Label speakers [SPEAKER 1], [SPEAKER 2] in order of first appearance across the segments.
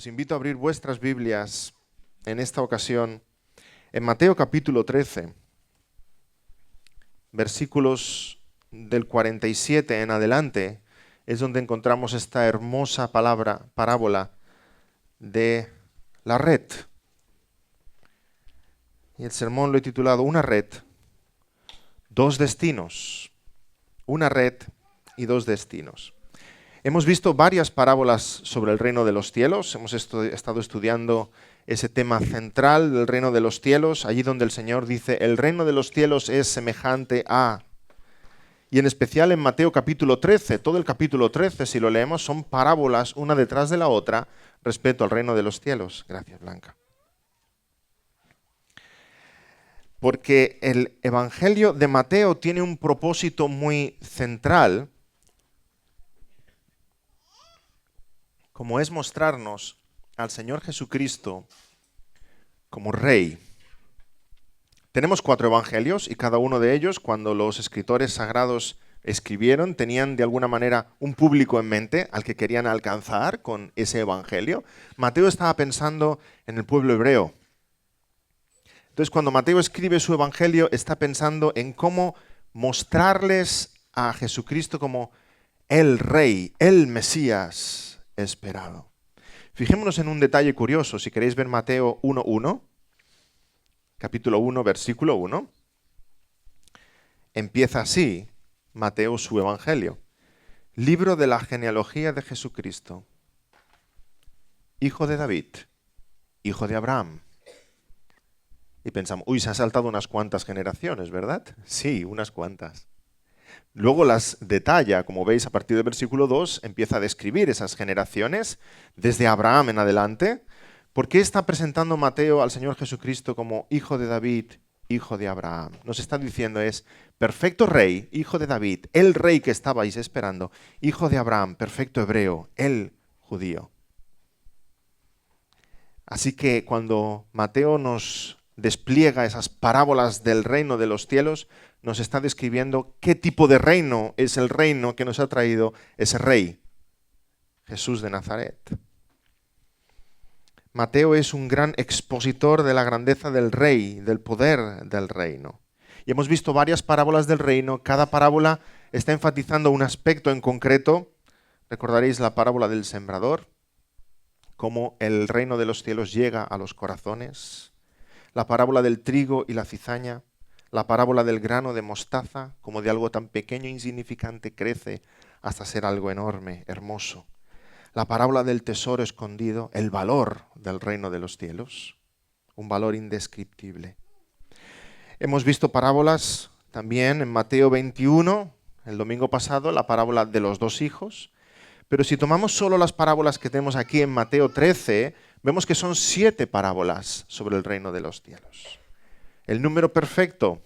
[SPEAKER 1] Os invito a abrir vuestras Biblias en esta ocasión en Mateo capítulo 13, versículos del 47 en adelante, es donde encontramos esta hermosa parábola de la red. Y el sermón lo he titulado Una red, dos destinos. Una red y dos destinos. Hemos visto varias parábolas sobre el reino de los cielos. Hemos estado estudiando ese tema central del reino de los cielos, allí donde el Señor dice, el reino de los cielos es semejante a... Y en especial en Mateo capítulo 13, todo el capítulo 13, si lo leemos, son parábolas una detrás de la otra respecto al reino de los cielos. Gracias, Blanca. Porque el Evangelio de Mateo tiene un propósito muy central, como es mostrarnos al Señor Jesucristo como Rey. Tenemos 4 evangelios y cada uno de ellos, cuando los escritores sagrados escribieron, tenían de alguna manera un público en mente al que querían alcanzar con ese evangelio. Mateo estaba pensando en el pueblo hebreo. Entonces, cuando Mateo escribe su evangelio, está pensando en cómo mostrarles a Jesucristo como el Rey, el Mesías esperado. Fijémonos en un detalle curioso. Si queréis ver Mateo 1:1, capítulo 1, versículo 1, empieza así Mateo su evangelio. Libro de la genealogía de Jesucristo, hijo de David, hijo de Abraham. Y pensamos, se han saltado unas cuantas generaciones, ¿verdad? Sí, unas cuantas. Luego las detalla, como veis a partir del versículo 2, empieza a describir esas generaciones, desde Abraham en adelante. ¿Por qué está presentando Mateo al Señor Jesucristo como hijo de David, hijo de Abraham? Nos está diciendo es, perfecto rey, hijo de David, el rey que estabais esperando, hijo de Abraham, perfecto hebreo, el judío. Así que cuando Mateo nos despliega esas parábolas del reino de los cielos, nos está describiendo qué tipo de reino es el reino que nos ha traído ese rey, Jesús de Nazaret. Mateo es un gran expositor de la grandeza del rey, del poder del reino. Y hemos visto varias parábolas del reino, cada parábola está enfatizando un aspecto en concreto. Recordaréis la parábola del sembrador, cómo el reino de los cielos llega a los corazones. La parábola del trigo y la cizaña, la parábola del grano de mostaza, como de algo tan pequeño e insignificante crece hasta ser algo enorme, hermoso. La parábola del tesoro escondido, el valor del reino de los cielos, un valor indescriptible. Hemos visto parábolas también en Mateo 21, el domingo pasado, la parábola de los 2 hijos. Pero si tomamos solo las parábolas que tenemos aquí en Mateo 13, vemos que son 7 parábolas sobre el reino de los cielos. El número perfecto,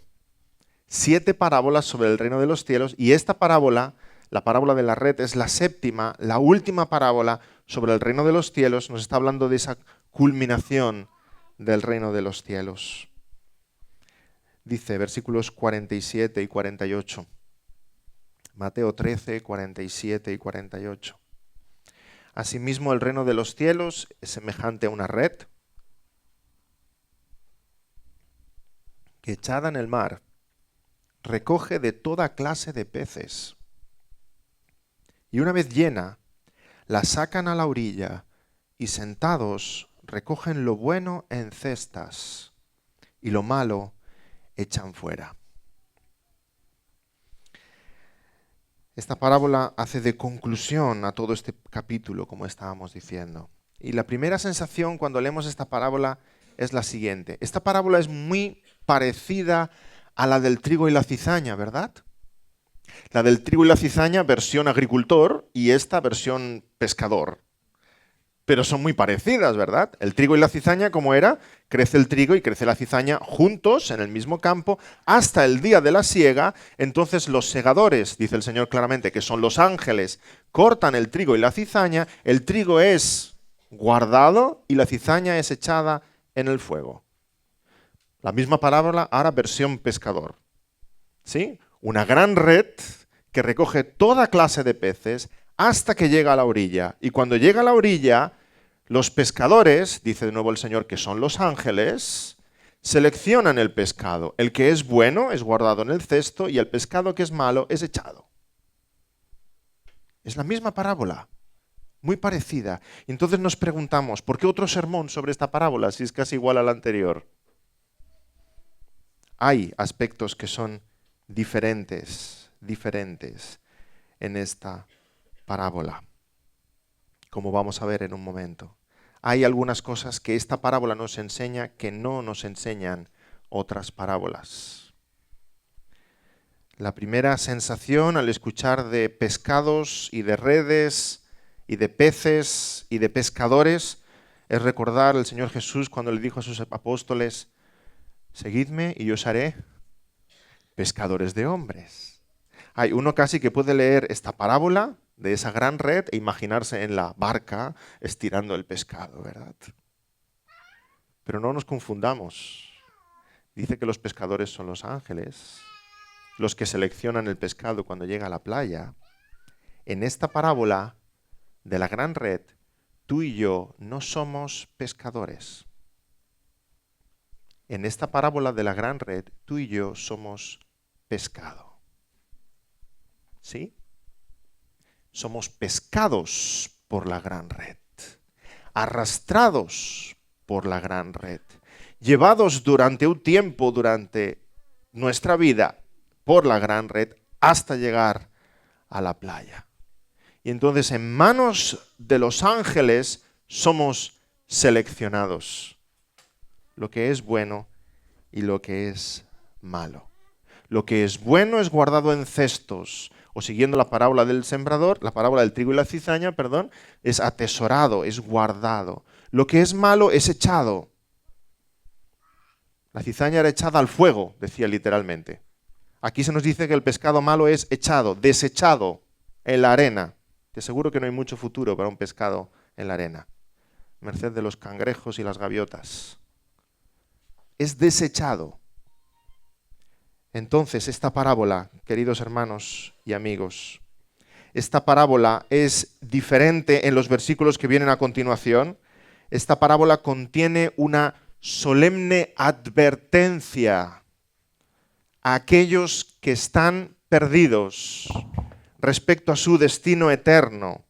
[SPEAKER 1] 7 parábolas sobre el reino de los cielos, y esta parábola, la parábola de la red, es la 7ª, la última parábola sobre el reino de los cielos. Nos está hablando de esa culminación del reino de los cielos. Dice versículos 47 y 48. Mateo 13, 47 y 48. Asimismo, el reino de los cielos es semejante a una red que echada en el mar recoge de toda clase de peces. Y una vez llena, la sacan a la orilla y sentados recogen lo bueno en cestas y lo malo echan fuera. Esta parábola hace de conclusión a todo este capítulo, como estábamos diciendo. Y la primera sensación cuando leemos esta parábola es la siguiente. Esta parábola es muy parecida a la del trigo y la cizaña, ¿verdad? La del trigo y la cizaña, versión agricultor, y esta versión pescador. Pero son muy parecidas, ¿verdad? El trigo y la cizaña, ¿cómo era? Crece el trigo y crece la cizaña juntos en el mismo campo hasta el día de la siega. Entonces los segadores, dice el Señor claramente, que son los ángeles, cortan el trigo y la cizaña. El trigo es guardado y la cizaña es echada en el fuego. La misma parábola, ahora versión pescador. ¿Sí? Una gran red que recoge toda clase de peces hasta que llega a la orilla. Y cuando llega a la orilla, Los pescadores, dice de nuevo el Señor, que son los ángeles, seleccionan el pescado. El que es bueno es guardado en el cesto y el pescado que es malo es echado. Es la misma parábola, muy parecida. Y entonces nos preguntamos, ¿por qué otro sermón sobre esta parábola si es casi igual a la anterior? Hay aspectos que son diferentes en esta parábola, como vamos a ver en un momento. Hay algunas cosas que esta parábola nos enseña que no nos enseñan otras parábolas. La primera sensación al escuchar de pescados y de redes y de peces y de pescadores es recordar al Señor Jesús cuando le dijo a sus apóstoles: seguidme y yo os haré pescadores de hombres. Hay uno casi que puede leer esta parábola de esa gran red e imaginarse en la barca estirando el pescado, ¿verdad? Pero no nos confundamos. Dice que los pescadores son los ángeles, los que seleccionan el pescado cuando llega a la playa. En esta parábola de la gran red, tú y yo no somos pescadores. En esta parábola de la gran red, tú y yo somos pescado. ¿Sí? Somos pescados por la gran red, arrastrados por la gran red, llevados durante un tiempo, durante nuestra vida, por la gran red, hasta llegar a la playa. Y entonces en manos de los ángeles somos seleccionados. Lo que es bueno y lo que es malo. Lo que es bueno es guardado en cestos, o siguiendo la parábola del sembrador, la parábola del trigo y la cizaña, es atesorado, es guardado. Lo que es malo es echado. La cizaña era echada al fuego, decía literalmente. Aquí se nos dice que el pescado malo es echado, desechado en la arena. Te aseguro que no hay mucho futuro para un pescado en la arena, merced de los cangrejos y las gaviotas. Es desechado. Entonces, esta parábola, queridos hermanos y amigos, esta parábola es diferente en los versículos que vienen a continuación. Esta parábola contiene una solemne advertencia a aquellos que están perdidos respecto a su destino eterno.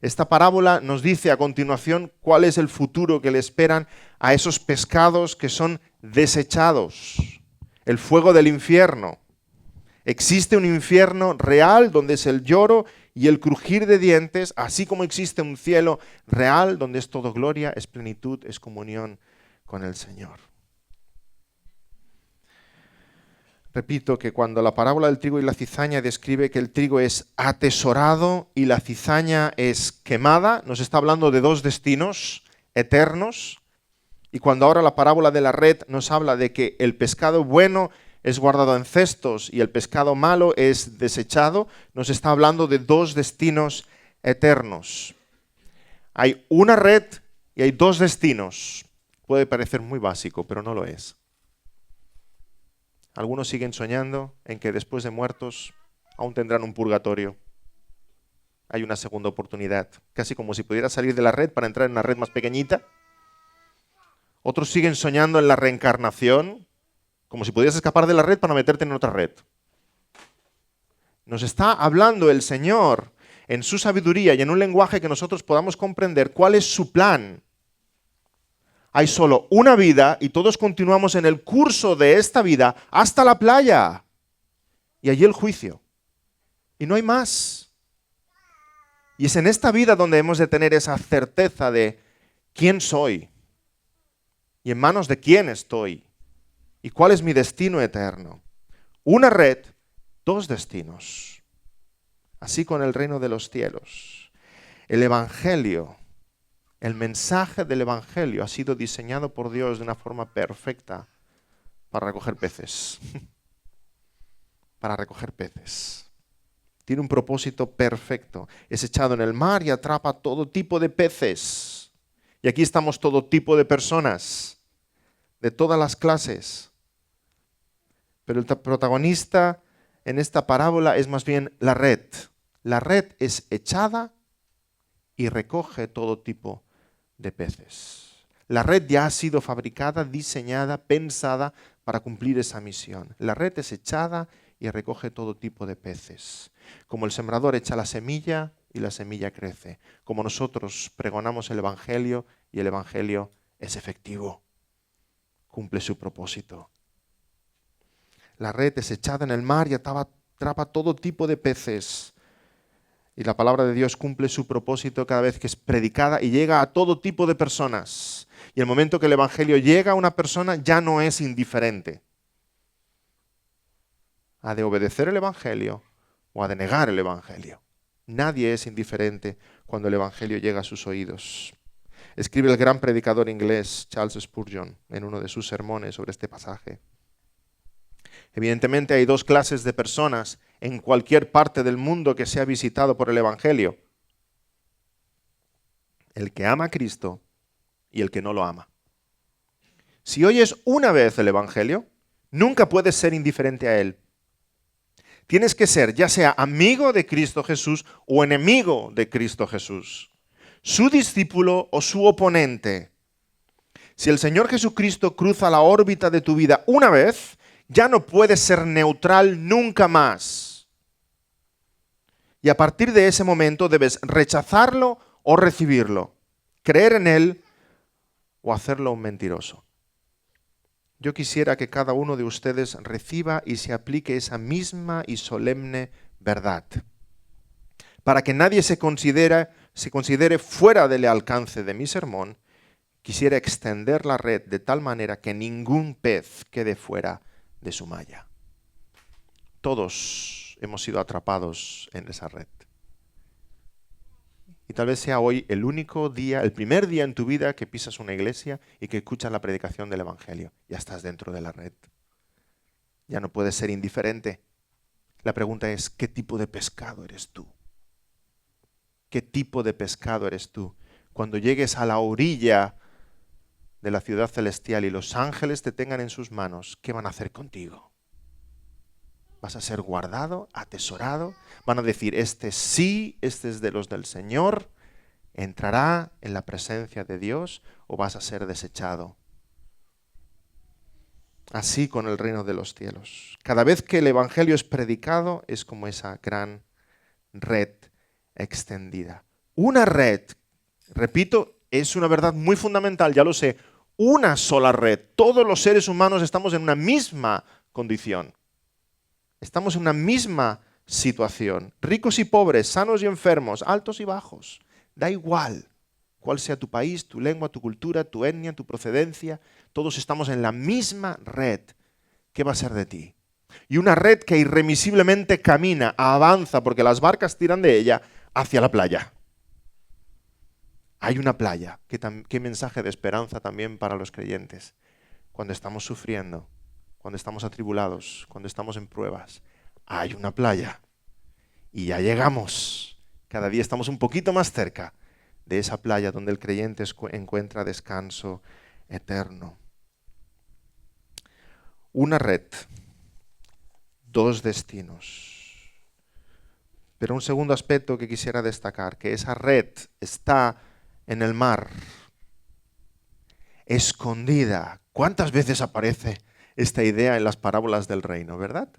[SPEAKER 1] Esta parábola nos dice a continuación cuál es el futuro que le esperan a esos pescados que son desechados. El fuego del infierno. Existe un infierno real donde es el lloro y el crujir de dientes, así como existe un cielo real donde es todo gloria, es plenitud, es comunión con el Señor. Repito que cuando la parábola del trigo y la cizaña describe que el trigo es atesorado y la cizaña es quemada, nos está hablando de dos destinos eternos. Y cuando ahora la parábola de la red nos habla de que el pescado bueno es guardado en cestos y el pescado malo es desechado, nos está hablando de dos destinos eternos. Hay una red y hay dos destinos. Puede parecer muy básico, pero no lo es. Algunos siguen soñando en que después de muertos aún tendrán un purgatorio. Hay una segunda oportunidad, casi como si pudiera salir de la red para entrar en una red más pequeñita. Otros siguen soñando en la reencarnación, como si pudieras escapar de la red para meterte en otra red. Nos está hablando el Señor en su sabiduría y en un lenguaje que nosotros podamos comprender cuál es su plan. Hay solo una vida y todos continuamos en el curso de esta vida hasta la playa. Y allí el juicio. Y no hay más. Y es en esta vida donde hemos de tener esa certeza de quién soy. ¿Y en manos de quién estoy? ¿Y cuál es mi destino eterno? Una red, dos destinos. Así con el reino de los cielos. El Evangelio, el mensaje del Evangelio ha sido diseñado por Dios de una forma perfecta para recoger peces. Para recoger peces. Tiene un propósito perfecto. Es echado en el mar y atrapa todo tipo de peces. Y aquí estamos todo tipo de personas, de todas las clases. Pero el protagonista en esta parábola es más bien la red. La red es echada y recoge todo tipo de peces. La red ya ha sido fabricada, diseñada, pensada para cumplir esa misión. La red es echada y recoge todo tipo de peces. Como el sembrador echa la semilla y la semilla crece. Como nosotros pregonamos el Evangelio y el Evangelio es efectivo. Cumple su propósito. La red es echada en el mar y atrapa todo tipo de peces. Y la palabra de Dios cumple su propósito cada vez que es predicada y llega a todo tipo de personas. Y el momento que el Evangelio llega a una persona ya no es indiferente. Ha de obedecer el Evangelio o ha de negar el Evangelio. Nadie es indiferente cuando el Evangelio llega a sus oídos. Escribe el gran predicador inglés Charles Spurgeon en uno de sus sermones sobre este pasaje. Evidentemente hay dos clases de personas en cualquier parte del mundo que sea visitado por el Evangelio. El que ama a Cristo y el que no lo ama. Si oyes una vez el Evangelio, nunca puedes ser indiferente a él. Tienes que ser ya sea amigo de Cristo Jesús o enemigo de Cristo Jesús, su discípulo o su oponente. Si el Señor Jesucristo cruza la órbita de tu vida una vez, ya no puedes ser neutral nunca más. Y a partir de ese momento debes rechazarlo o recibirlo, creer en él o hacerlo un mentiroso. Yo quisiera que cada uno de ustedes reciba y se aplique esa misma y solemne verdad, para que nadie se considere fuera del alcance de mi sermón. Quisiera extender la red de tal manera que ningún pez quede fuera de su malla. Todos hemos sido atrapados en esa red. Y tal vez sea hoy el único día, el primer día en tu vida que pisas una iglesia y que escuchas la predicación del Evangelio. Ya estás dentro de la red. Ya no puedes ser indiferente. La pregunta es, ¿qué tipo de pescado eres tú? ¿Qué tipo de pescado eres tú? Cuando llegues a la orilla de la ciudad celestial y los ángeles te tengan en sus manos, ¿qué van a hacer contigo? ¿Vas a ser guardado, atesorado? ¿Van a decir, este sí, este es de los del Señor, entrará en la presencia de Dios, o vas a ser desechado? Así con el reino de los cielos. Cada vez que el Evangelio es predicado, es como esa gran red extendida. Una red, repito, es una verdad muy fundamental, ya lo sé, una sola red. Todos los seres humanos estamos en una misma condición. Estamos en una misma situación. Ricos y pobres, sanos y enfermos, altos y bajos. Da igual cuál sea tu país, tu lengua, tu cultura, tu etnia, tu procedencia. Todos estamos en la misma red. ¿Qué va a ser de ti? Y una red que irremisiblemente camina, avanza, porque las barcas tiran de ella hacia la playa. Hay una playa. Qué mensaje de esperanza también para los creyentes. Cuando estamos sufriendo, cuando estamos atribulados, cuando estamos en pruebas, hay una playa. Y ya llegamos. Cada día estamos un poquito más cerca de esa playa donde el creyente encuentra descanso eterno. Una red, dos destinos. Pero un segundo aspecto que quisiera destacar, que esa red está en el mar, escondida. ¿Cuántas veces aparece esta idea en las parábolas del reino, verdad?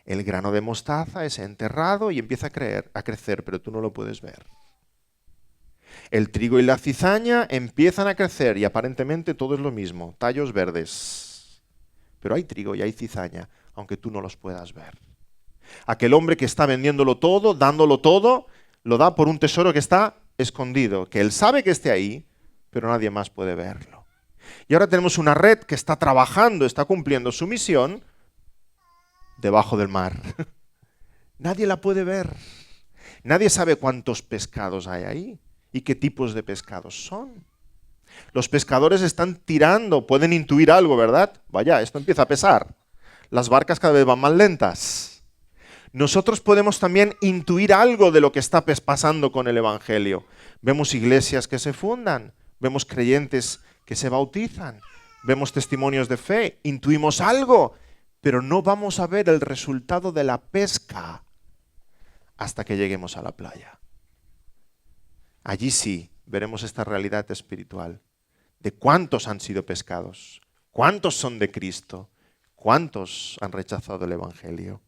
[SPEAKER 1] El grano de mostaza es enterrado y empieza a crecer, pero tú no lo puedes ver. El trigo y la cizaña empiezan a crecer y aparentemente todo es lo mismo, tallos verdes. Pero hay trigo y hay cizaña, aunque tú no los puedas ver. Aquel hombre que está vendiéndolo todo, dándolo todo, lo da por un tesoro que está escondido, que él sabe que esté ahí, pero nadie más puede verlo. Y ahora tenemos una red que está trabajando, está cumpliendo su misión debajo del mar. Nadie la puede ver. Nadie sabe cuántos pescados hay ahí y qué tipos de pescados son. Los pescadores están tirando, pueden intuir algo, ¿verdad? Vaya, esto empieza a pesar. Las barcas cada vez van más lentas. Nosotros podemos también intuir algo de lo que está pasando con el Evangelio. Vemos iglesias que se fundan, vemos creyentes que se bautizan, vemos testimonios de fe, intuimos algo, pero no vamos a ver el resultado de la pesca hasta que lleguemos a la playa. Allí sí veremos esta realidad espiritual de cuántos han sido pescados, cuántos son de Cristo, cuántos han rechazado el Evangelio.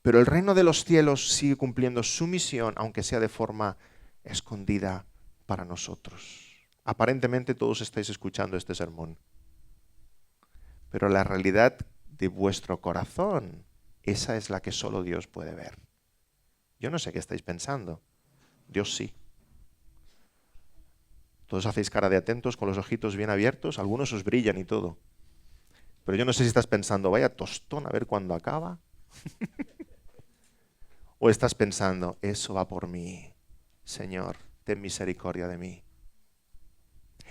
[SPEAKER 1] Pero el reino de los cielos sigue cumpliendo su misión, aunque sea de forma escondida para nosotros. Aparentemente todos estáis escuchando este sermón, pero la realidad de vuestro corazón, esa es la que solo Dios puede ver. Yo no sé qué estáis pensando, Dios sí. Todos hacéis cara de atentos con los ojitos bien abiertos, algunos os brillan y todo. Pero yo no sé si estás pensando, vaya tostón, a ver cuándo acaba. O estás pensando, eso va por mí, Señor, ten misericordia de mí.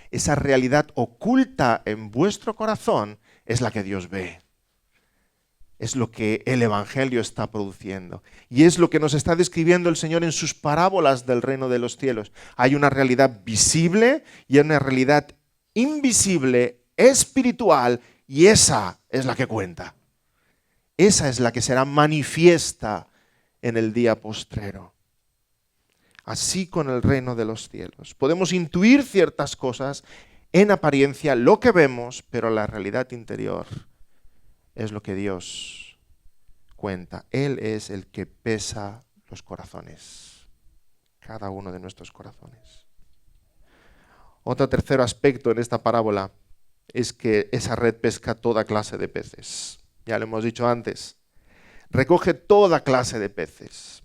[SPEAKER 1] Esa realidad oculta en vuestro corazón es la que Dios ve. Es lo que el Evangelio está produciendo. Y es lo que nos está describiendo el Señor en sus parábolas del reino de los cielos. Hay una realidad visible y una realidad invisible, espiritual, y esa es la que cuenta. Esa es la que será manifiesta en el día postrero. Así con el reino de los cielos. Podemos intuir ciertas cosas, en apariencia lo que vemos, pero la realidad interior es lo que Dios cuenta. Él es el que pesa los corazones, cada uno de nuestros corazones. Otro tercer aspecto en esta parábola es que esa red pesca toda clase de peces. Ya lo hemos dicho antes. Recoge toda clase de peces.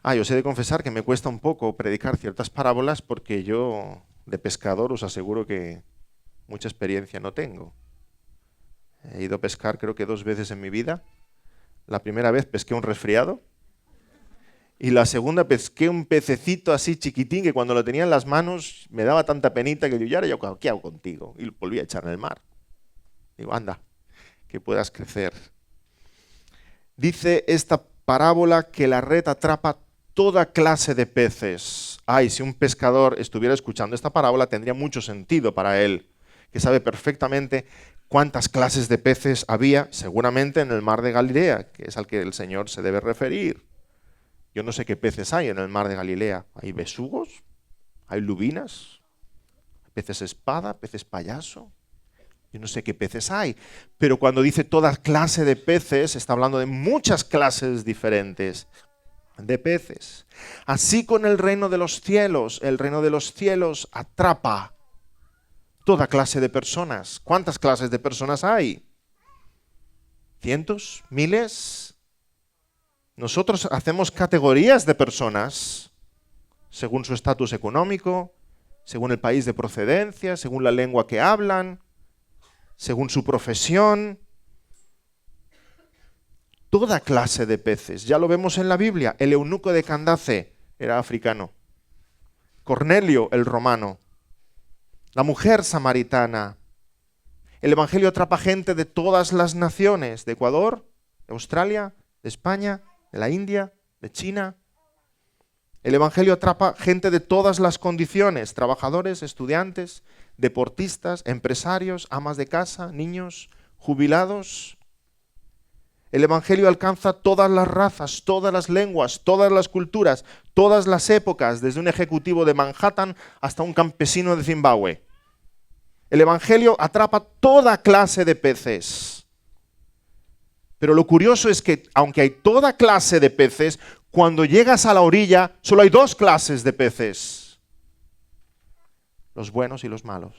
[SPEAKER 1] Yo os he de confesar que me cuesta un poco predicar ciertas parábolas porque yo, de pescador, os aseguro que mucha experiencia no tengo. He ido a pescar creo que 2 veces en mi vida. La primera vez pesqué un resfriado y la segunda pesqué un pececito así chiquitín que cuando lo tenía en las manos me daba tanta penita que yo, ya ¿qué hago contigo? Y lo volví a echar en el mar. Digo, anda, que puedas crecer. Dice esta parábola que la red atrapa toda clase de peces. Si un pescador estuviera escuchando esta parábola tendría mucho sentido para él, que sabe perfectamente cuántas clases de peces había seguramente en el mar de Galilea, que es al que el Señor se debe referir. Yo no sé qué peces hay en el mar de Galilea. ¿Hay besugos? ¿Hay lubinas? ¿Peces espada? ¿Peces payaso? Yo no sé qué peces hay, pero cuando dice toda clase de peces, está hablando de muchas clases diferentes de peces. Así con el reino de los cielos atrapa toda clase de personas. ¿Cuántas clases de personas hay? ¿Cientos? ¿Miles? Nosotros hacemos categorías de personas según su estatus económico, según el país de procedencia, según la lengua que hablan, según su profesión. Toda clase de peces. Ya lo vemos en la Biblia. El eunuco de Candace era africano. Cornelio, el romano. La mujer samaritana. El Evangelio atrapa gente de todas las naciones. De Ecuador, de Australia, de España, de la India, de China. El Evangelio atrapa gente de todas las condiciones. Trabajadores, estudiantes, deportistas, empresarios, amas de casa, niños, jubilados. El Evangelio alcanza todas las razas, todas las lenguas, todas las culturas, todas las épocas, desde un ejecutivo de Manhattan hasta un campesino de Zimbabue. El Evangelio atrapa toda clase de peces. Pero lo curioso es que, aunque hay toda clase de peces, cuando llegas a la orilla, solo hay 2 clases de peces. Los buenos y los malos.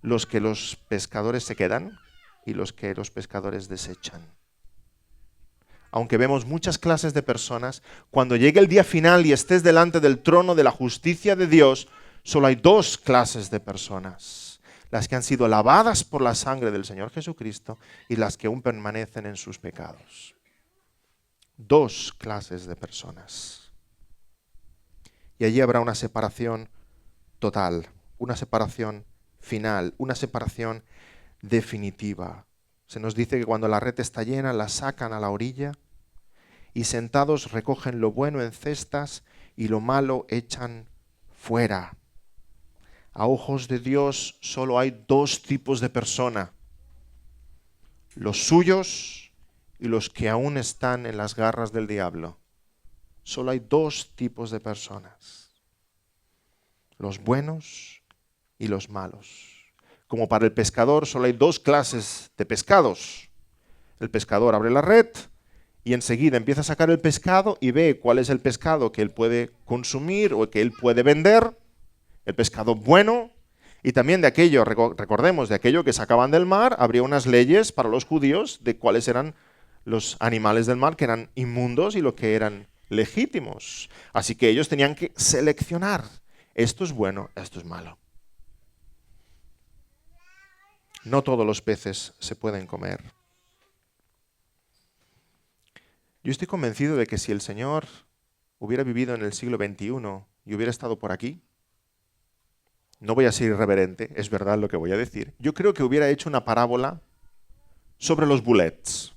[SPEAKER 1] Los que los pescadores se quedan y los que los pescadores desechan. Aunque vemos muchas clases de personas, cuando llegue el día final y estés delante del trono de la justicia de Dios, solo hay 2 clases de personas. Las que han sido lavadas por la sangre del Señor Jesucristo y las que aún permanecen en sus pecados. 2 clases de personas. Y allí habrá una separación total, una separación final, una separación definitiva. Se nos dice que cuando la red está llena, la sacan a la orilla y sentados recogen lo bueno en cestas y lo malo echan fuera. A ojos de Dios solo hay 2 tipos de persona: los suyos y los que aún están en las garras del diablo. solo hay dos tipos de personas: los buenos y los malos. Como para el pescador solo hay dos clases de pescados. El pescador abre la red y enseguida empieza a sacar el pescado y ve cuál es el pescado que él puede consumir o que él puede vender, el pescado bueno. Y también de aquello, recordemos, de aquello que sacaban del mar, habría unas leyes para los judíos de cuáles eran los animales del mar que eran inmundos y lo que eran legítimos. Así que ellos tenían que seleccionar: esto es bueno, esto es malo. No todos los peces se pueden comer. Yo estoy convencido de que si el Señor hubiera vivido en el siglo XXI y hubiera estado por aquí, no voy a ser irreverente, es verdad lo que voy a decir, yo creo que hubiera hecho una parábola sobre los bolets.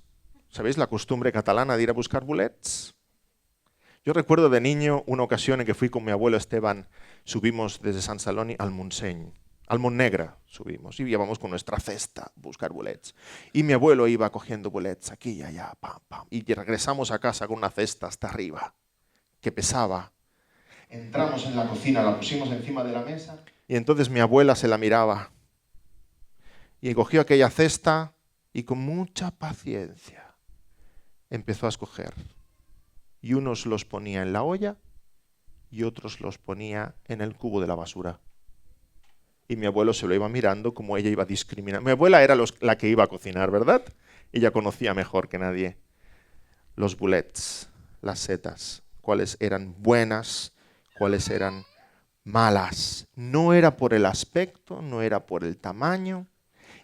[SPEAKER 1] ¿Sabéis la costumbre catalana de ir a buscar bolets? Yo recuerdo de niño una ocasión en que fui con mi abuelo Esteban, subimos desde Sant Celoni al Montseny, al Montnegre subimos, y íbamos con nuestra cesta a buscar bolets. Y mi abuelo iba cogiendo bolets aquí y allá, pam, pam, y regresamos a casa con una cesta hasta arriba, que pesaba. Entramos en la cocina, la pusimos encima de la mesa, y entonces mi abuela se la miraba, y cogió aquella cesta, y con mucha paciencia empezó a escoger. Y unos los ponía en la olla y otros los ponía en el cubo de la basura. Y mi abuelo se lo iba mirando como ella iba discriminando. Mi abuela era la que iba a cocinar, ¿verdad? Ella conocía mejor que nadie los bolets, las setas, cuáles eran buenas, cuáles eran malas. No era por el aspecto, no era por el tamaño.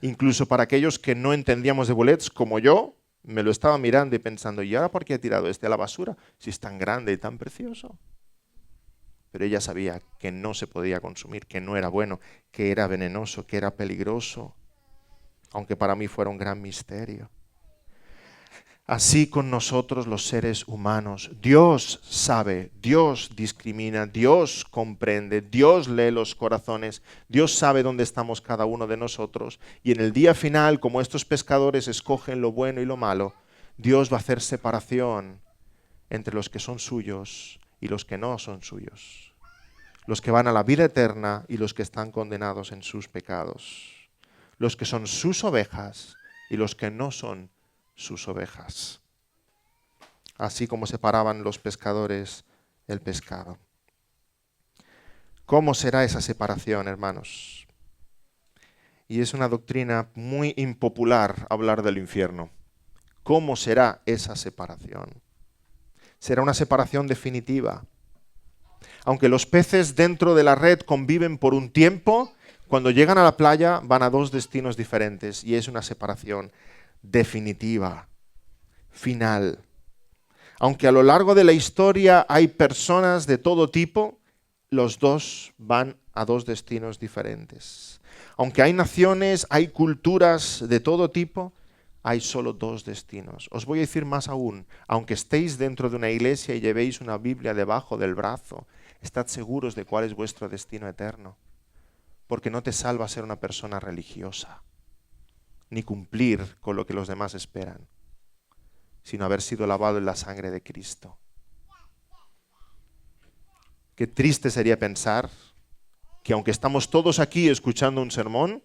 [SPEAKER 1] Incluso para aquellos que no entendíamos de bolets, como yo, me lo estaba mirando y pensando: ¿y ahora por qué he tirado este a la basura si es tan grande y tan precioso? Pero ella sabía que no se podía consumir, que no era bueno, que era venenoso, que era peligroso, aunque para mí fuera un gran misterio. Así con nosotros los seres humanos. Dios sabe, Dios discrimina, Dios comprende, Dios lee los corazones, Dios sabe dónde estamos cada uno de nosotros. Y en el día final, como estos pescadores escogen lo bueno y lo malo, Dios va a hacer separación entre los que son suyos y los que no son suyos. Los que van a la vida eterna y los que están condenados en sus pecados. Los que son sus ovejas y los que no son sus ovejas. Así como separaban los pescadores el pescado. ¿Cómo será esa separación, hermanos? Y es una doctrina muy impopular hablar del infierno. ¿Cómo será esa separación? Será una separación definitiva. Aunque los peces dentro de la red conviven por un tiempo, cuando llegan a la playa van a dos destinos diferentes y es una separación definitiva, final. Aunque a lo largo de la historia hay personas de todo tipo, los dos van a dos destinos diferentes. Aunque hay naciones, hay culturas de todo tipo, hay solo dos destinos. Os voy a decir más aún: aunque estéis dentro de una iglesia y llevéis una Biblia debajo del brazo, estad seguros de cuál es vuestro destino eterno, porque no te salva ser una persona religiosa, ni cumplir con lo que los demás esperan, sino haber sido lavado en la sangre de Cristo. Qué triste sería pensar que aunque estamos todos aquí escuchando un sermón,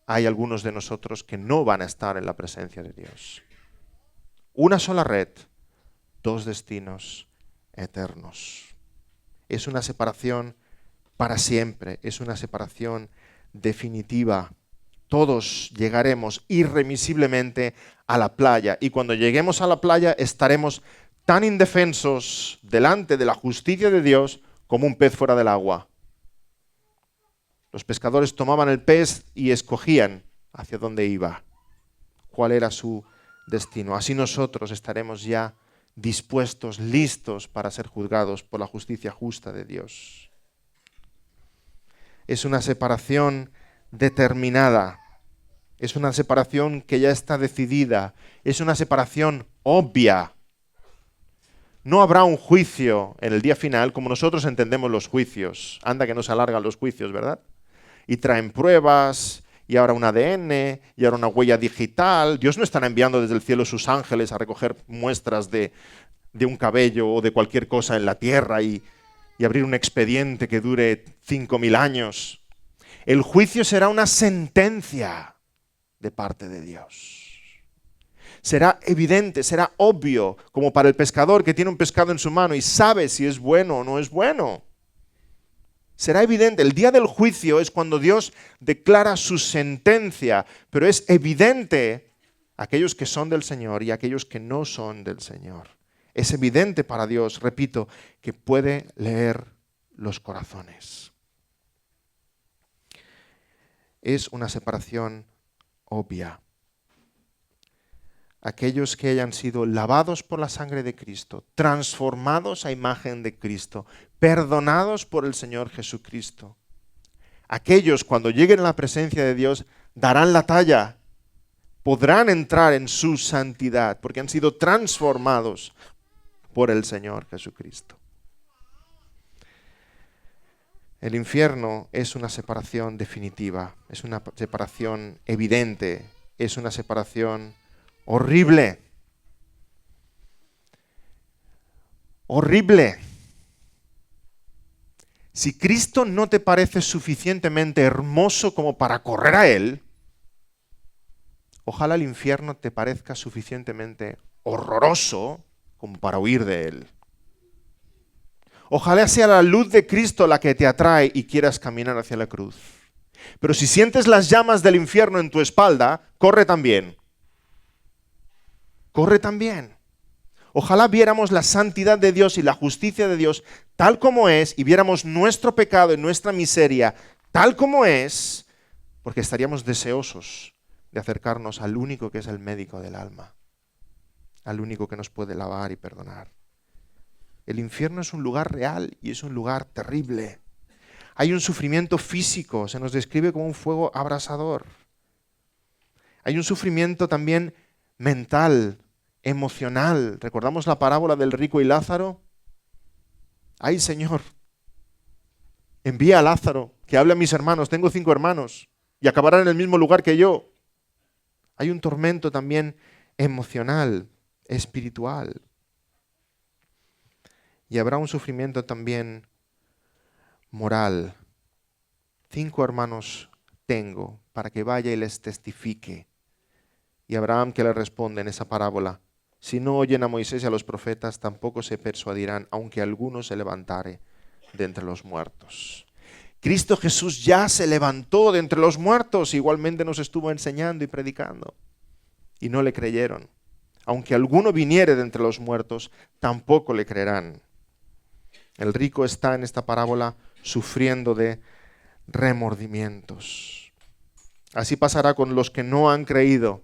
[SPEAKER 1] hay algunos de nosotros que no van a estar en la presencia de Dios. Una sola red, dos destinos eternos. Es una separación para siempre, es una separación definitiva. Todos llegaremos irremisiblemente a la playa y cuando lleguemos a la playa estaremos tan indefensos delante de la justicia de Dios como un pez fuera del agua. Los pescadores tomaban el pez y escogían hacia dónde iba, cuál era su destino. Así nosotros estaremos ya dispuestos, listos para ser juzgados por la justicia justa de Dios. Es una separación determinada, es una separación que ya está decidida, es una separación obvia. No habrá un juicio en el día final como nosotros entendemos los juicios. Anda que nos alargan los juicios, ¿verdad? Y traen pruebas, y ahora un ADN, y ahora una huella digital. Dios no estará enviando desde el cielo sus ángeles a recoger muestras de de un cabello o de cualquier cosa en la tierra y abrir un expediente que dure 5.000 años. El juicio será una sentencia de parte de Dios. Será evidente, será obvio, como para el pescador que tiene un pescado en su mano y sabe si es bueno o no es bueno. Será evidente, el día del juicio es cuando Dios declara su sentencia, pero es evidente aquellos que son del Señor y aquellos que no son del Señor. Es evidente para Dios, repito, que puede leer los corazones. Es una separación obvia. Aquellos que hayan sido lavados por la sangre de Cristo, transformados a imagen de Cristo, perdonados por el Señor Jesucristo. Aquellos, cuando lleguen a la presencia de Dios, darán la talla, podrán entrar en su santidad, porque han sido transformados por el Señor Jesucristo. El infierno es una separación definitiva, es una separación evidente, es una separación horrible. Horrible. Si Cristo no te parece suficientemente hermoso como para correr a Él, ojalá el infierno te parezca suficientemente horroroso como para huir de Él. Ojalá sea la luz de Cristo la que te atrae y quieras caminar hacia la cruz. Pero si sientes las llamas del infierno en tu espalda, corre también. Corre también. Ojalá viéramos la santidad de Dios y la justicia de Dios tal como es y viéramos nuestro pecado y nuestra miseria tal como es, porque estaríamos deseosos de acercarnos al único que es el médico del alma, al único que nos puede lavar y perdonar. El infierno es un lugar real y es un lugar terrible. Hay un sufrimiento físico, se nos describe como un fuego abrasador. Hay un sufrimiento también mental, emocional. ¿Recordamos la parábola del rico y Lázaro? ¡Ay, Señor! Envía a Lázaro, que hable a mis hermanos. Tengo 5 hermanos y acabarán en el mismo lugar que yo. Hay un tormento también emocional, espiritual. Y habrá un sufrimiento también moral. 5 hermanos tengo para que vaya y les testifique. Y Abraham que le responde en esa parábola: si no oyen a Moisés y a los profetas, tampoco se persuadirán, aunque alguno se levantare de entre los muertos. Cristo Jesús ya se levantó de entre los muertos, igualmente nos estuvo enseñando y predicando. Y no le creyeron. Aunque alguno viniere de entre los muertos, tampoco le creerán. El rico está en esta parábola sufriendo de remordimientos. Así pasará con los que no han creído.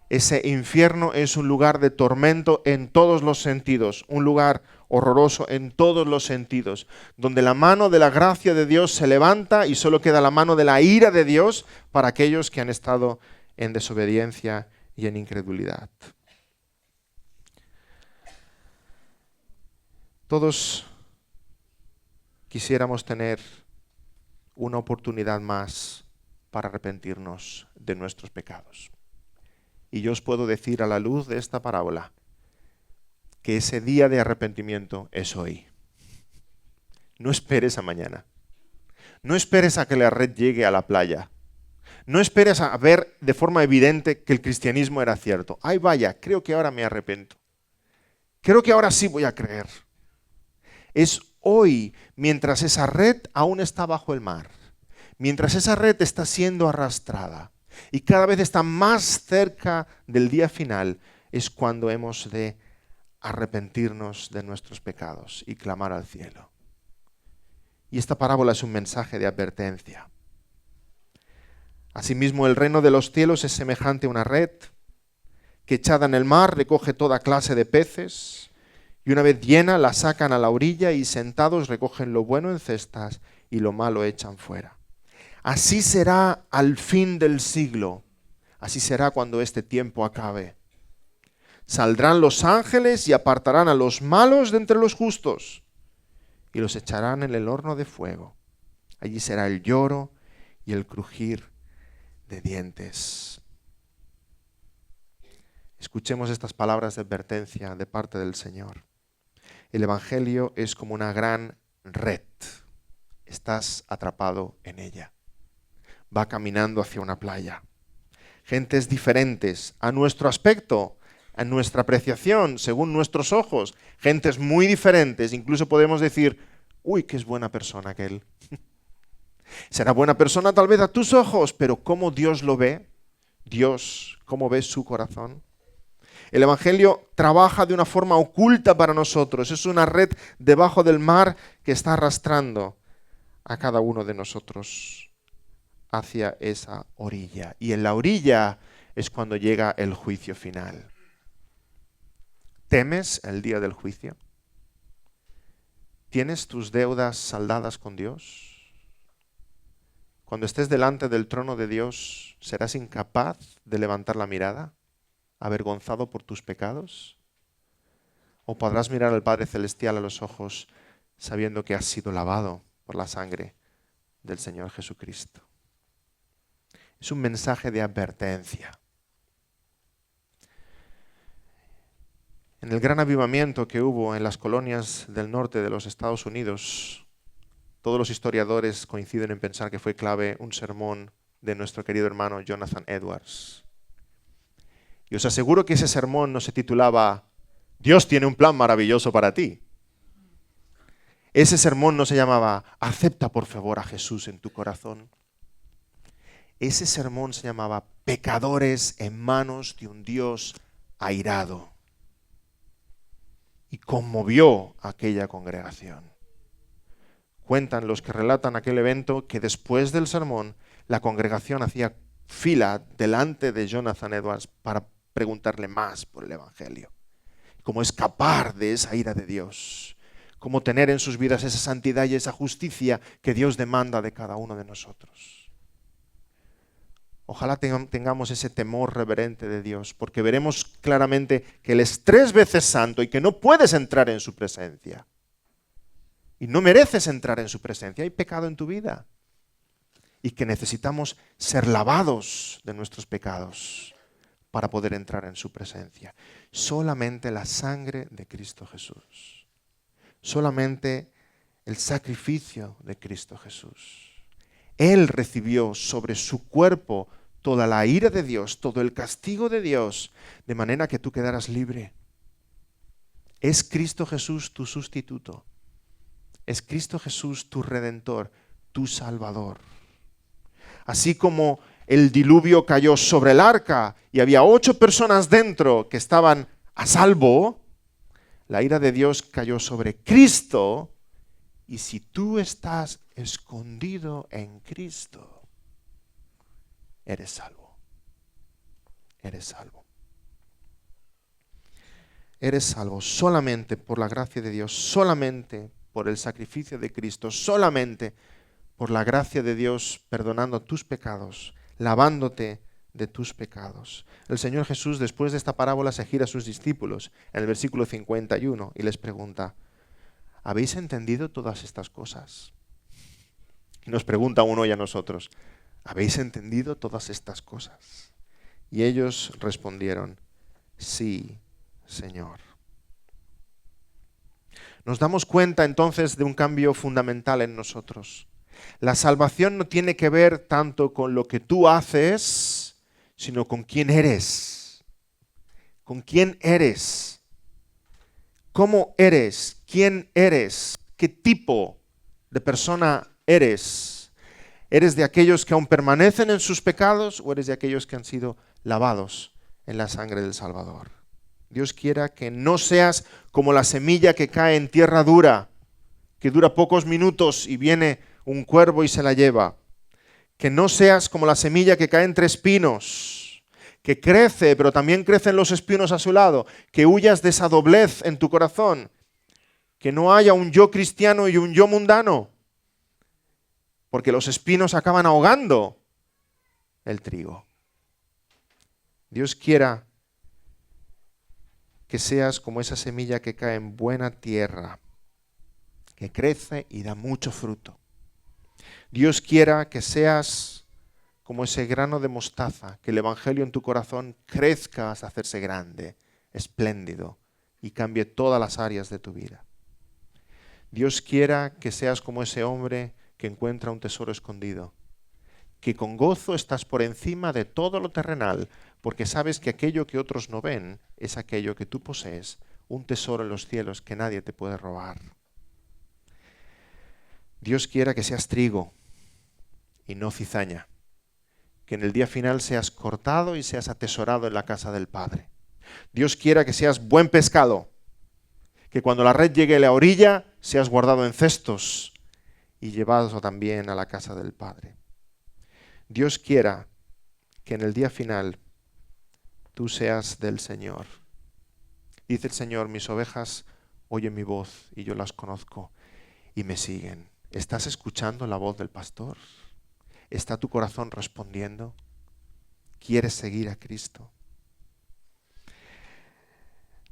[SPEAKER 1] Ese infierno es un lugar de tormento en todos los sentidos, un lugar horroroso en todos los sentidos, donde la mano de la gracia de Dios se levanta y solo queda la mano de la ira de Dios para aquellos que han estado en desobediencia y en incredulidad. Todos quisiéramos tener una oportunidad más para arrepentirnos de nuestros pecados. Y yo os puedo decir a la luz de esta parábola que ese día de arrepentimiento es hoy. No esperes a mañana. No esperes a que la red llegue a la playa. No esperes a ver de forma evidente que el cristianismo era cierto. Ay, vaya, creo que ahora me arrepiento. Creo que ahora sí voy a creer. Es hoy, mientras esa red aún está bajo el mar, mientras esa red está siendo arrastrada y cada vez está más cerca del día final, es cuando hemos de arrepentirnos de nuestros pecados y clamar al cielo. Y esta parábola es un mensaje de advertencia. Asimismo, el reino de los cielos es semejante a una red que echada en el mar recoge toda clase de peces, y una vez llena la sacan a la orilla y sentados recogen lo bueno en cestas y lo malo echan fuera. Así será al fin del siglo, así será cuando este tiempo acabe. Saldrán los ángeles y apartarán a los malos de entre los justos y los echarán en el horno de fuego. Allí será el lloro y el crujir de dientes. escuchemos estas palabras de advertencia de parte del Señor. El Evangelio es como una gran red. Estás atrapado en ella. Va caminando hacia una playa. Gentes diferentes a nuestro aspecto, a nuestra apreciación, según nuestros ojos. Gentes muy diferentes. Incluso podemos decir, uy, que es buena persona aquel. Será buena persona tal vez a tus ojos, pero ¿cómo Dios lo ve? Dios, ¿cómo ve su corazón? El Evangelio trabaja de una forma oculta para nosotros. Es una red debajo del mar que está arrastrando a cada uno de nosotros hacia esa orilla. Y en la orilla es cuando llega el juicio final. ¿Temes el día del juicio? ¿Tienes tus deudas saldadas con Dios? Cuando estés delante del trono de Dios, ¿serás incapaz de levantar la mirada, avergonzado por tus pecados? ¿O podrás mirar al Padre Celestial a los ojos sabiendo que has sido lavado por la sangre del Señor Jesucristo? Es un mensaje de advertencia. En el gran avivamiento que hubo en las colonias del norte de los Estados Unidos, todos los historiadores coinciden en pensar que fue clave un sermón de nuestro querido hermano Jonathan Edwards. Y os aseguro que ese sermón no se titulaba Dios tiene un plan maravilloso para ti. Ese sermón no se llamaba acepta por favor a Jesús en tu corazón. Ese sermón se llamaba pecadores en manos de un Dios airado. Y conmovió a aquella congregación. Cuentan los que relatan aquel evento que después del sermón la congregación hacía fila delante de Jonathan Edwards para preguntarle más por el Evangelio. Cómo escapar de esa ira de Dios. Cómo tener en sus vidas esa santidad y esa justicia que Dios demanda de cada uno de nosotros. Ojalá tengamos ese temor reverente de Dios, porque veremos claramente que Él es 3 veces santo y que no puedes entrar en su presencia. Y no mereces entrar en su presencia. Hay pecado en tu vida. Y que necesitamos ser lavados de nuestros pecados para poder entrar en su presencia. Solamente la sangre de Cristo Jesús. Solamente el sacrificio de Cristo Jesús. Él recibió sobre su cuerpo toda la ira de Dios, todo el castigo de Dios, de manera que tú quedaras libre. Es Cristo Jesús tu sustituto. Es Cristo Jesús tu Redentor, tu Salvador. Así como el diluvio cayó sobre el arca y había 8 personas dentro que estaban a salvo, la ira de Dios cayó sobre Cristo. Y si tú estás escondido en Cristo, eres salvo. Eres salvo. Eres salvo solamente por la gracia de Dios, solamente por el sacrificio de Cristo, solamente por la gracia de Dios perdonando tus pecados, lavándote de tus pecados. El Señor Jesús, después de esta parábola, se gira a sus discípulos en el versículo 51 y les pregunta: ¿habéis entendido todas estas cosas? Y nos pregunta uno y a nosotros: ¿habéis entendido todas estas cosas? Y ellos respondieron: sí, Señor. Nos damos cuenta entonces de un cambio fundamental en nosotros. La salvación no tiene que ver tanto con lo que tú haces, sino con quién eres. ¿Con quién eres? ¿Cómo eres? ¿Quién eres? ¿Qué tipo de persona eres? ¿Eres de aquellos que aún permanecen en sus pecados o eres de aquellos que han sido lavados en la sangre del Salvador? Dios quiera que no seas como la semilla que cae en tierra dura, que dura pocos minutos y viene un cuervo y se la lleva. Que no seas como la semilla que cae entre espinos, que crece, pero también crecen los espinos a su lado. Que huyas de esa doblez en tu corazón. Que no haya un yo cristiano y un yo mundano, porque los espinos acaban ahogando el trigo. Dios quiera que seas como esa semilla que cae en buena tierra, que crece y da mucho fruto. Dios quiera que seas como ese grano de mostaza, que el Evangelio en tu corazón crezca hasta hacerse grande, espléndido, y cambie todas las áreas de tu vida. Dios quiera que seas como ese hombre que encuentra un tesoro escondido, que con gozo estás por encima de todo lo terrenal, porque sabes que aquello que otros no ven es aquello que tú posees, un tesoro en los cielos que nadie te puede robar. Dios quiera que seas trigo y no cizaña, que en el día final seas cortado y seas atesorado en la casa del Padre. Dios quiera que seas buen pescado, que cuando la red llegue a la orilla seas guardado en cestos y llevado también a la casa del Padre. Dios quiera que en el día final tú seas del Señor. Dice el Señor, mis ovejas oyen mi voz y yo las conozco y me siguen. ¿Estás escuchando la voz del pastor? ¿Está tu corazón respondiendo? ¿Quieres seguir a Cristo?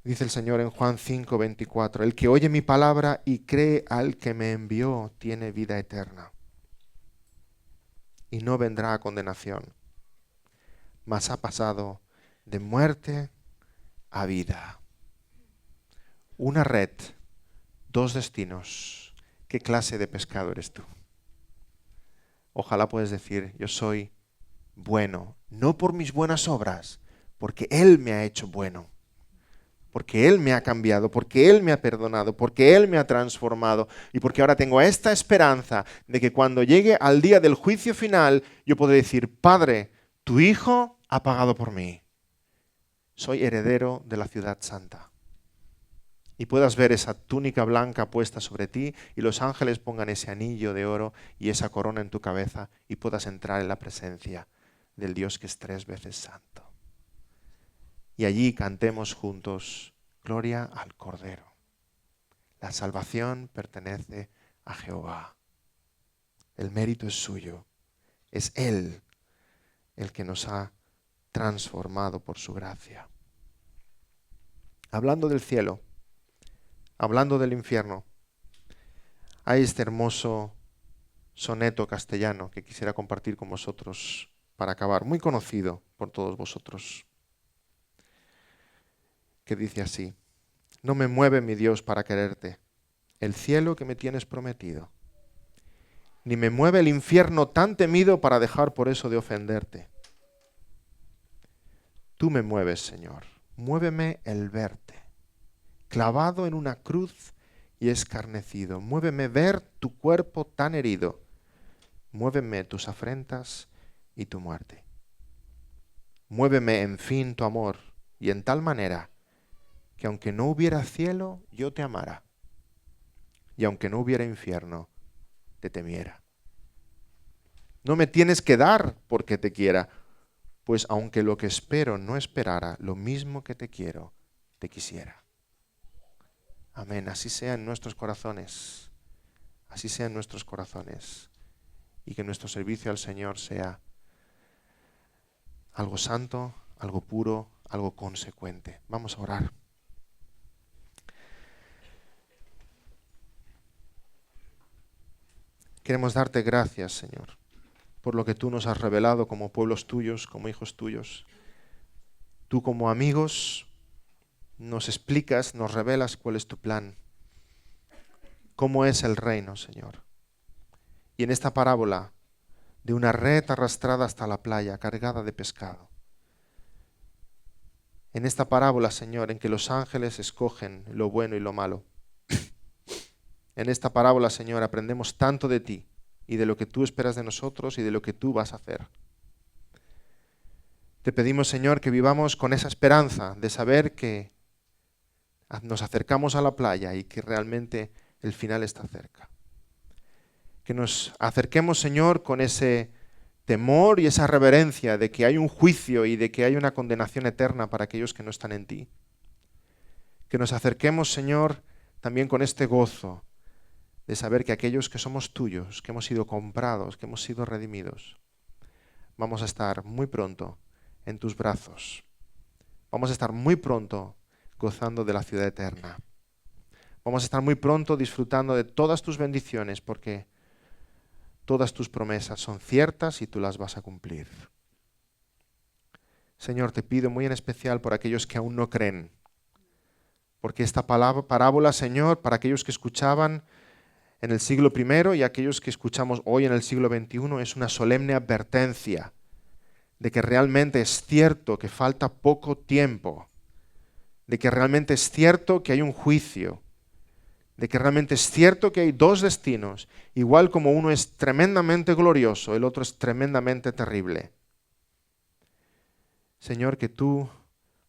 [SPEAKER 1] Dice el Señor en Juan 5:24, el que oye mi palabra y cree al que me envió tiene vida eterna y no vendrá a condenación, mas ha pasado de muerte a vida. Una red, dos destinos. ¿Qué clase de pescado eres tú? Ojalá puedas decir, yo soy bueno, no por mis buenas obras, porque Él me ha hecho bueno, porque Él me ha cambiado, porque Él me ha perdonado, porque Él me ha transformado y porque ahora tengo esta esperanza de que cuando llegue al día del juicio final, yo podré decir, Padre, tu Hijo ha pagado por mí. Soy heredero de la ciudad santa. Y puedas ver esa túnica blanca puesta sobre ti y los ángeles pongan ese anillo de oro y esa corona en tu cabeza y puedas entrar en la presencia del Dios que es 3 veces santo. Y allí cantemos juntos, gloria al Cordero. La salvación pertenece a Jehová. El mérito es suyo. Es Él el que nos ha transformado por su gracia. Hablando del cielo, hablando del infierno, hay este hermoso soneto castellano que quisiera compartir con vosotros para acabar, muy conocido por todos vosotros, que dice así, no me mueve mi Dios para quererte, el cielo que me tienes prometido, ni me mueve el infierno tan temido para dejar por eso de ofenderte. Tú me mueves, Señor, muéveme el verte, clavado en una cruz y escarnecido. Muéveme ver tu cuerpo tan herido. Muéveme tus afrentas y tu muerte. Muéveme, en fin, tu amor, y en tal manera que aunque no hubiera cielo, yo te amara, y aunque no hubiera infierno, te temiera. No me tienes que dar porque te quiera, pues aunque lo que espero no esperara, lo mismo que te quiero, te quisiera. Amén. Así sea en nuestros corazones. Así sea en nuestros corazones. Y que nuestro servicio al Señor sea algo santo, algo puro, algo consecuente. Vamos a orar. Queremos darte gracias, Señor, por lo que tú nos has revelado como pueblos tuyos, como hijos tuyos. Tú como amigos nos explicas, nos revelas cuál es tu plan, cómo es el reino, Señor. Y en esta parábola de una red arrastrada hasta la playa, cargada de pescado. En esta parábola, Señor, en que los ángeles escogen lo bueno y lo malo. En esta parábola, Señor, aprendemos tanto de ti y de lo que tú esperas de nosotros y de lo que tú vas a hacer. Te pedimos, Señor, que vivamos con esa esperanza de saber que nos acercamos a la playa y que realmente el final está cerca. Que nos acerquemos, Señor, con ese temor y esa reverencia de que hay un juicio y de que hay una condenación eterna para aquellos que no están en ti. Que nos acerquemos, Señor, también con este gozo de saber que aquellos que somos tuyos, que hemos sido comprados, que hemos sido redimidos, vamos a estar muy pronto en tus brazos. Vamos a estar muy pronto gozando de la ciudad eterna. Vamos a estar muy pronto disfrutando de todas tus bendiciones porque todas tus promesas son ciertas y tú las vas a cumplir. Señor, te pido muy en especial por aquellos que aún no creen, porque esta parábola, Señor, para aquellos que escuchaban en el siglo I y aquellos que escuchamos hoy en el siglo XXI, es una solemne advertencia de que realmente es cierto que falta poco tiempo, de que realmente es cierto que hay un juicio, de que realmente es cierto que hay dos destinos, igual como uno es tremendamente glorioso, el otro es tremendamente terrible. Señor, que tú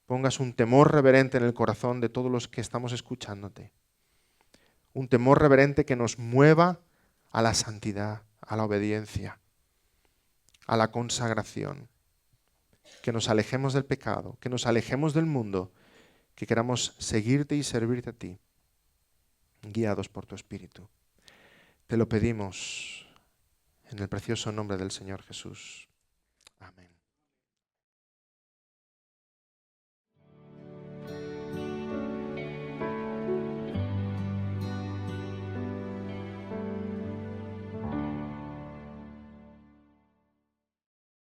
[SPEAKER 1] pongas un temor reverente en el corazón de todos los que estamos escuchándote. Un temor reverente que nos mueva a la santidad, a la obediencia, a la consagración. Que nos alejemos del pecado, que nos alejemos del mundo, que queramos seguirte y servirte a ti, guiados por tu Espíritu. Te lo pedimos en el precioso nombre del Señor Jesús. Amén.